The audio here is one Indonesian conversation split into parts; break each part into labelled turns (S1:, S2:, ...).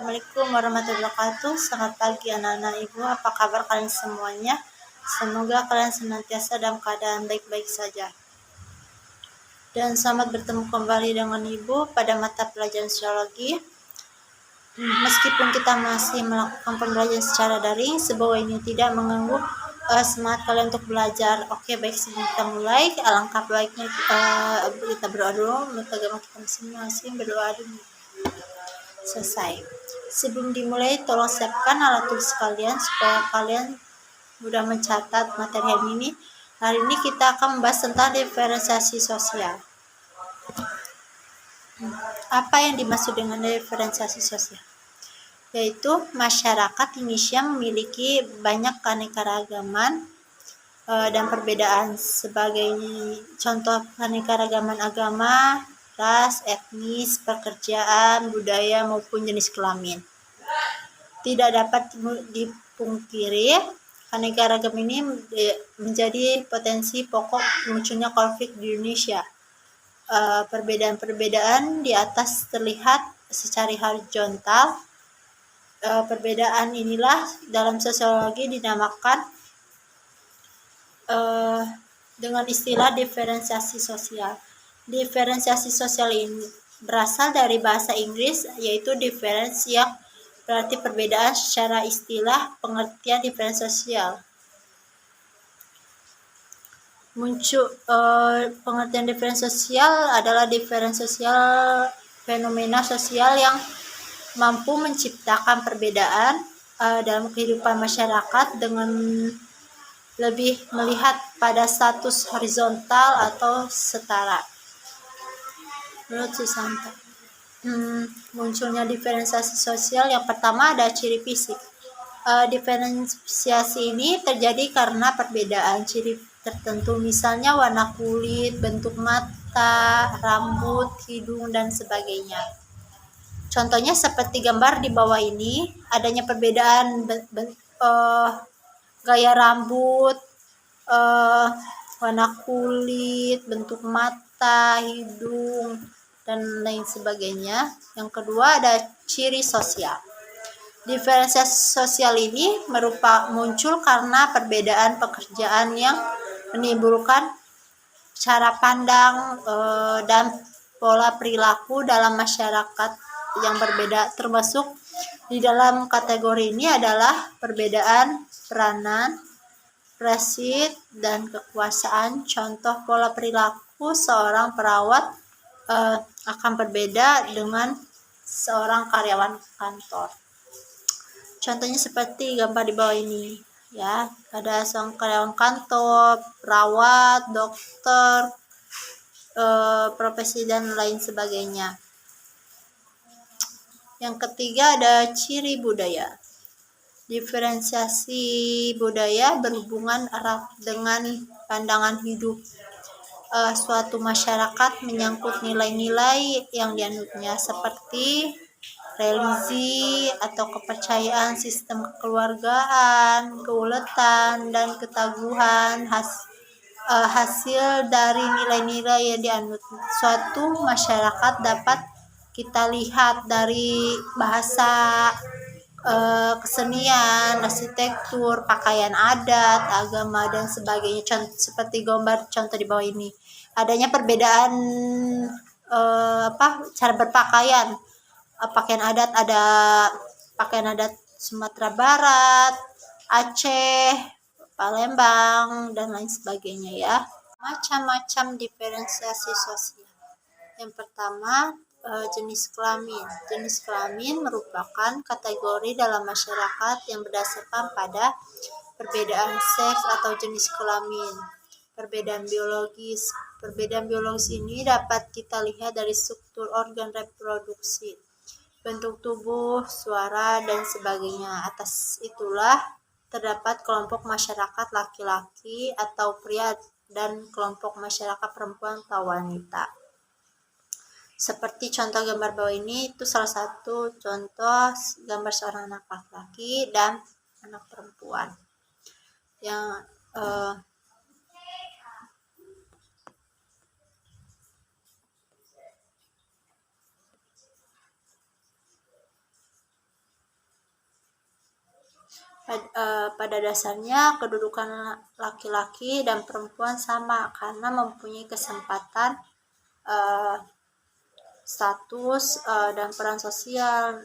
S1: Assalamualaikum warahmatullahi wabarakatuh. Selamat pagi anak-anak ibu, apa kabar kalian semuanya? Semoga kalian senantiasa dalam keadaan baik-baik saja. Dan selamat bertemu kembali dengan ibu pada mata pelajaran sosiologi. Meskipun kita masih melakukan pembelajaran secara daring, semoga ini tidak mengganggu semangat kalian untuk belajar. Oke, baik, sebelum kita mulai, alangkah baiknya kita berdoa dulu, minta kita masing-masing berdoa dulu. Selesai. Sebelum dimulai, tolong siapkan alat tulis kalian supaya kalian mudah mencatat materi hari ini. Hari ini kita akan membahas tentang diferensiasi sosial. Apa yang dimaksud dengan diferensiasi sosial? Yaitu masyarakat Indonesia memiliki banyak keanekaragaman dan perbedaan. Sebagai contoh keanekaragaman agama, ras, etnis, pekerjaan, budaya maupun jenis kelamin. Tidak dapat dipungkiri, keanekaragaman ini menjadi potensi pokok munculnya konflik di Indonesia. Perbedaan-perbedaan di atas terlihat secara horizontal. Perbedaan inilah dalam sosiologi dinamakan dengan istilah diferensiasi sosial. Diferensiasi sosial ini berasal dari bahasa Inggris, yaitu difference, yang berarti perbedaan. Secara istilah, pengertian diferensiasi sosial pengertian diferensiasi sosial adalah diferensiasi sosial fenomena sosial yang mampu menciptakan perbedaan dalam kehidupan masyarakat dengan lebih melihat pada status horizontal atau setara. Menurut Susanto, munculnya diferensiasi sosial yang pertama ada ciri fisik. Diferensiasi ini terjadi karena perbedaan ciri tertentu, misalnya warna kulit, bentuk mata, rambut, hidung, dan sebagainya. Contohnya seperti gambar di bawah ini, adanya perbedaan gaya rambut, warna kulit, bentuk mata, hidung, dan lain sebagainya. Yang kedua ada ciri sosial. Diferensiasi sosial ini muncul karena perbedaan pekerjaan yang menimbulkan cara pandang dan pola perilaku dalam masyarakat yang berbeda. Termasuk di dalam kategori ini adalah perbedaan peranan, profesi, dan kekuasaan. Contoh pola perilaku seorang perawat akan berbeda dengan seorang karyawan kantor. Contohnya seperti gambar di bawah ini, ya, ada seorang karyawan kantor, perawat, dokter, profesi, dan lain sebagainya. Yang ketiga ada ciri budaya. Diferensiasi budaya berhubungan erat dengan pandangan hidup suatu masyarakat, menyangkut nilai-nilai yang dianutnya seperti religi atau kepercayaan, sistem kekeluargaan, keuletan, dan ketaguhan hasil dari nilai-nilai yang dianut suatu masyarakat dapat kita lihat dari bahasa, kesenian, arsitektur, pakaian adat, agama, dan sebagainya. Seperti gambar contoh di bawah ini, adanya perbedaan cara berpakaian. Pakaian adat, ada pakaian adat Sumatera Barat, Aceh, Palembang, dan lain sebagainya, ya. Macam-macam diferensiasi sosial. Yang pertama, jenis kelamin. Jenis kelamin merupakan kategori dalam masyarakat yang berdasarkan pada perbedaan seks atau jenis kelamin. Perbedaan biologis. Perbedaan biologis ini dapat kita lihat dari struktur organ reproduksi, bentuk tubuh, suara, dan sebagainya. Atas itulah terdapat kelompok masyarakat laki-laki atau pria dan kelompok masyarakat perempuan atau wanita. Seperti contoh gambar bawah ini, itu salah satu contoh gambar seorang anak laki-laki dan anak perempuan. Yang Pada dasarnya kedudukan laki-laki dan perempuan sama karena mempunyai kesempatan, status, dan peran sosial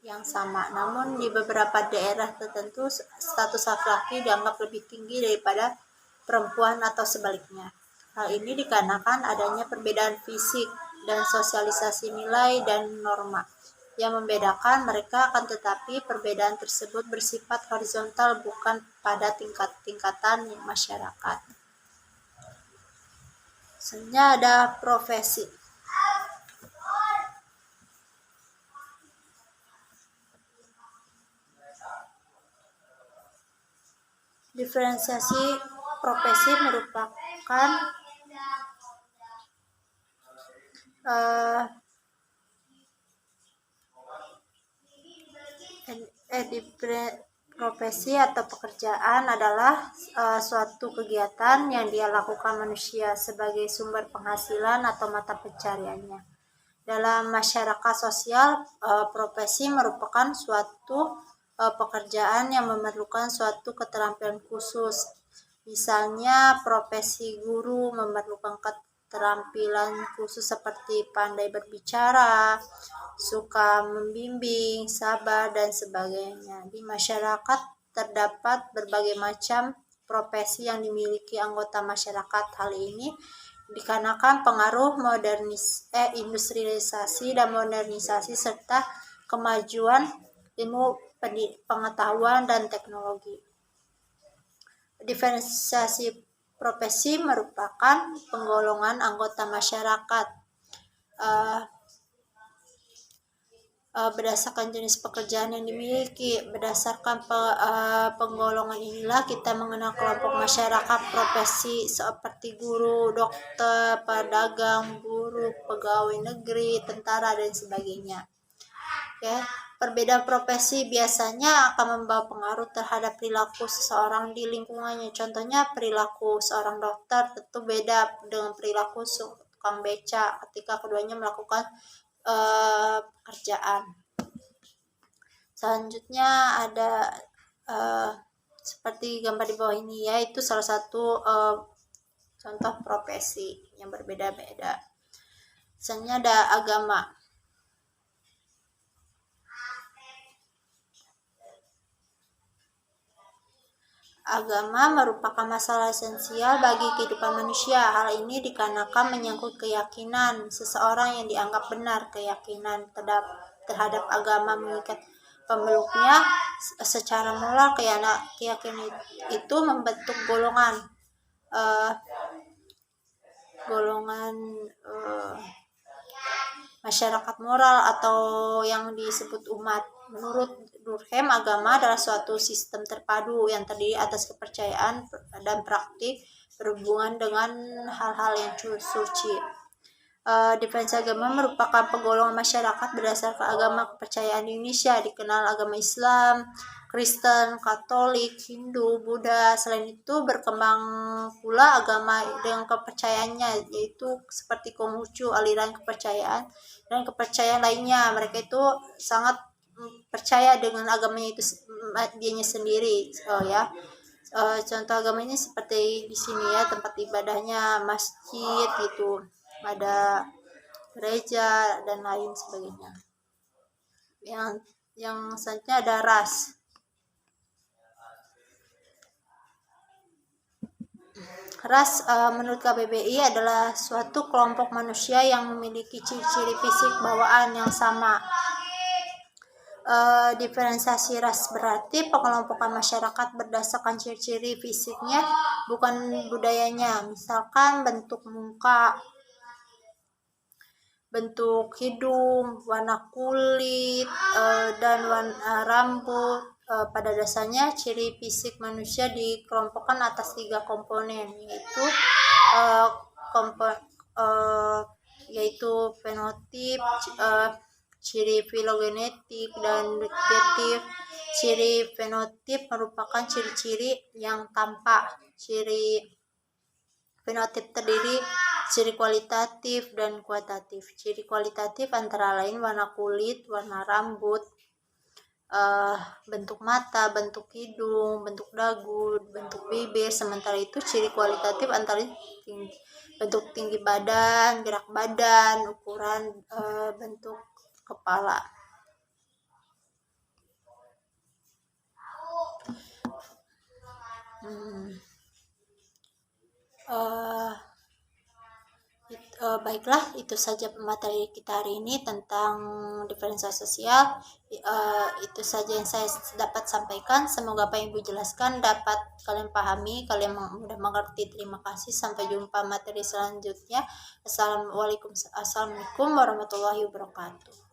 S1: yang sama. Namun di beberapa daerah tertentu status laki-laki dianggap lebih tinggi daripada perempuan atau sebaliknya. Hal ini dikarenakan adanya perbedaan fisik dan sosialisasi nilai dan norma yang membedakan mereka, akan tetapi perbedaan tersebut bersifat horizontal bukan pada tingkat-tingkatan masyarakat. Selanjutnya ada profesi. Diferensiasi profesi merupakan profesi atau pekerjaan adalah suatu kegiatan yang dia lakukan manusia sebagai sumber penghasilan atau mata pencariannya. Dalam masyarakat sosial, profesi merupakan suatu pekerjaan yang memerlukan suatu keterampilan khusus. Misalnya, profesi guru memerlukan keterampilan khusus seperti pandai berbicara, suka membimbing, sabar, dan sebagainya. Di masyarakat terdapat berbagai macam profesi yang dimiliki anggota masyarakat. Hal ini dikarenakan pengaruh industrialisasi dan modernisasi serta kemajuan ilmu pengetahuan dan teknologi. Diferensiasi profesi merupakan penggolongan anggota masyarakat berdasarkan jenis pekerjaan yang dimiliki. Berdasarkan penggolongan inilah kita mengenal kelompok masyarakat profesi seperti guru, dokter, pedagang, buruh, pegawai negeri, tentara, dan sebagainya. Ya, perbedaan profesi biasanya akan membawa pengaruh terhadap perilaku seseorang di lingkungannya. Contohnya, perilaku seorang dokter tentu beda dengan perilaku tukang beca ketika keduanya melakukan pekerjaan. Selanjutnya ada seperti gambar di bawah ini, yaitu salah satu contoh profesi yang berbeda-beda. Selanjutnya ada agama. Agama merupakan masalah esensial bagi kehidupan manusia. Hal ini dikarenakan menyangkut keyakinan seseorang yang dianggap benar. Keyakinan terhadap agama mengikat pemeluknya secara moral. Keyakinan itu membentuk golongan masyarakat moral atau yang disebut umat. Menurut Durkheim, agama adalah suatu sistem terpadu yang terdiri atas kepercayaan dan praktik berhubungan dengan hal-hal yang suci. Diferensi agama merupakan penggolongan masyarakat berdasarkan agama kepercayaan di Indonesia. Dikenal agama Islam, Kristen, Katolik, Hindu, Buddha. Selain itu berkembang pula agama dengan kepercayaannya, yaitu seperti Konghucu, aliran kepercayaan dan kepercayaan lainnya. Mereka itu sangat percaya dengan agamanya itu dianya sendiri. Contoh agamanya seperti di sini ya, tempat ibadahnya masjid gitu, ada gereja dan lain sebagainya. Yang selanjutnya ada ras. Ras menurut KBBI adalah suatu kelompok manusia yang memiliki ciri-ciri fisik bawaan yang sama. Diferensiasi ras berarti pengelompokan masyarakat berdasarkan ciri-ciri fisiknya, bukan budayanya. Misalkan bentuk muka, bentuk hidung, warna kulit, dan warna rambut. Pada dasarnya ciri fisik manusia dikelompokkan atas 3 komponen, yaitu fenotip, ciri filogenetik, dan deskriptif. Ciri fenotip merupakan ciri-ciri yang tampak. Ciri fenotip terdiri ciri kualitatif dan kuantitatif. Ciri kualitatif antara lain warna kulit, warna rambut, bentuk mata, bentuk hidung, bentuk dagu, bentuk bibir. Sementara itu ciri kualitatif antara bentuk tinggi badan, gerak badan, ukuran bentuk kepala. Baiklah, itu saja materi kita hari ini tentang diferensial sosial. Itu saja yang saya dapat sampaikan. Semoga apa yang Ibu jelaskan dapat kalian pahami, kalian mudah mengerti. Terima kasih, sampai jumpa materi selanjutnya. Assalamualaikum warahmatullahi wabarakatuh.